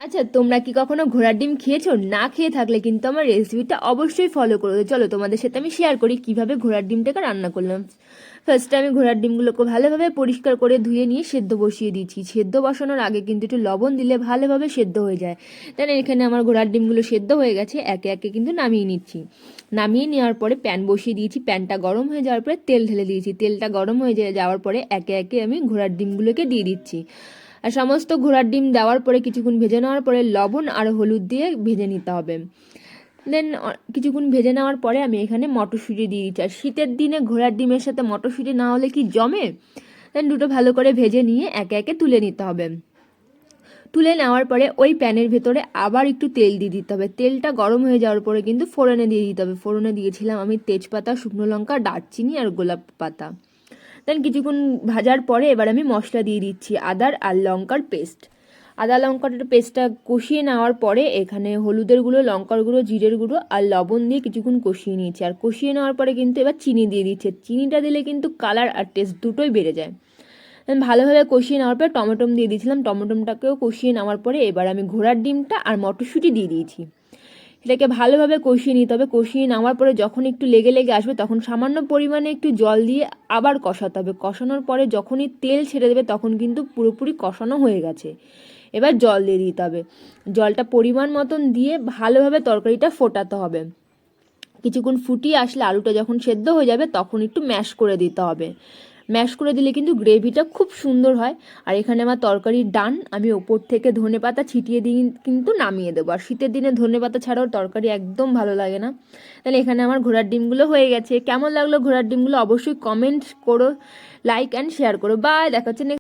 আচ্ছা, তোমরা কি কখনো ঘোড়ার ডিম খেয়েছো? না খেয়ে থাকলে কিন্তু আমার রেসিপিটা অবশ্যই ফলো করো। চলো তোমাদের সাথে আমি শেয়ার করি কিভাবে ঘোড়ার ডিমটাকে রান্না করলাম। ফার্স্টে আমি ঘোড়ার ডিমগুলোকে ভালোভাবে পরিষ্কার করে ধুয়ে নিয়ে সেদ্ধ বসিয়ে দিয়েছি। সেদ্ধ বসানোর আগে কিন্তু একটু লবণ দিলে ভালোভাবে সেদ্ধ হয়ে যায়। তাই এখানে আমার ঘোড়ার ডিমগুলো সেদ্ধ হয়ে গেছে, একে একে কিন্তু নামিয়ে নিচ্ছি। নামিয়ে নেওয়ার পরে প্যান বসিয়ে দিয়েছি, প্যানটা গরম হয়ে যাওয়ার পরে তেল ঢেলে দিয়েছি। তেলটা গরম হয়ে যাওয়ার পরে একে একে আমি ঘোড়ার ডিমগুলোকে দিয়ে দিচ্ছি। আর সমস্ত ঘোড়ার ডিম দেওয়ার পরে কিছুক্ষণ ভেজে নেওয়ার পরে লবণ আর হলুদ দিয়ে ভেজে নিতে হবে। দেন কিছুক্ষণ ভেজে নেওয়ার পরে আমি এখানে মটরশুঁটি দিয়ে দিচ্ছি। আর শীতের দিনে ঘোড়ার ডিমের সাথে মটরশুঁটি না হলে কি জমে? দেন দুটো ভালো করে ভেজে নিয়ে একে একে তুলে নিতে হবে। তুলে নেওয়ার পরে ওই প্যানের ভেতরে আবার একটু তেল দিয়ে দিতে হবে। তেলটা গরম হয়ে যাওয়ার পরে কিন্তু ফোড়নে দিয়ে দিতে হবে। ফোড়নে দিয়েছিলাম আমি তেজপাতা, শুকনো লঙ্কা, দারচিনি আর গোলাপ পাতা। দেন কিছুক্ষণ ভাজার পরে এবার আমি মশলা দিয়ে দিচ্ছি, আদার আর লঙ্কার পেস্ট। আদা লঙ্কার পেস্টটা কষিয়ে নেওয়ার পরে এখানে হলুদের গুঁড়ো, লঙ্কার গুঁড়ো, জিরের গুঁড়ো আর লবণ দিয়ে কিছুক্ষণ কষিয়ে নিয়েছি। আর কষিয়ে নেওয়ার পরে কিন্তু এবার চিনি দিয়ে দিচ্ছে। চিনিটা দিলে কিন্তু কালার আর টেস্ট দুটোই বেড়ে যায়। দেন ভালোভাবে কষিয়ে নেওয়ার পরে টমেটো দিয়ে দিয়েছিলাম। টমেটোটাকেও কষিয়ে নেওয়ার পরে এবার আমি ঘোড়ার ডিমটা আর মটরশুঁটি দিয়ে দিয়েছি। এটাকে ভালোভাবে কষিয়ে নিতে হবে। কষিয়ে নেওয়ার পরে যখন একটু লেগে লেগে আসবে তখন সামান্য পরিমাণে একটু জল দিয়ে আবার কষাতে হবে। কষানোর পরে যখনই তেল ছেড়ে দেবে তখন কিন্তু পুরোপুরি কষানো হয়ে গেছে। এবার জল দিয়ে দিতে হবে। জলটা পরিমাণ মতন দিয়ে ভালোভাবে তরকারিটা ফোটাতে হবে। কিছুক্ষণ ফুটিয়ে আসলে আলুটা যখন সেদ্ধ হয়ে যাবে তখন একটু ম্যাশ করে দিতে হবে। ম্যাশ করে দিলে কিন্তু গ্রেভিটা খুব সুন্দর হয়। আর এখানে আমার তরকারি ডান। আমি ওপর থেকে ধনেপাতা ছিটিয়ে দিয়ে কিন্তু নামিয়ে দেবো। আর শীতের দিনে ধনেপাতা ছাড়াও তরকারি একদম ভালো লাগে না। তাহলে এখানে আমার ঘোড়ার ডিমগুলো হয়ে গেছে। কেমন লাগলো ঘোড়ার ডিমগুলো অবশ্যই কমেন্ট করো, লাইক অ্যান্ড শেয়ার করো। বাই, দেখা হচ্ছে নেক্সট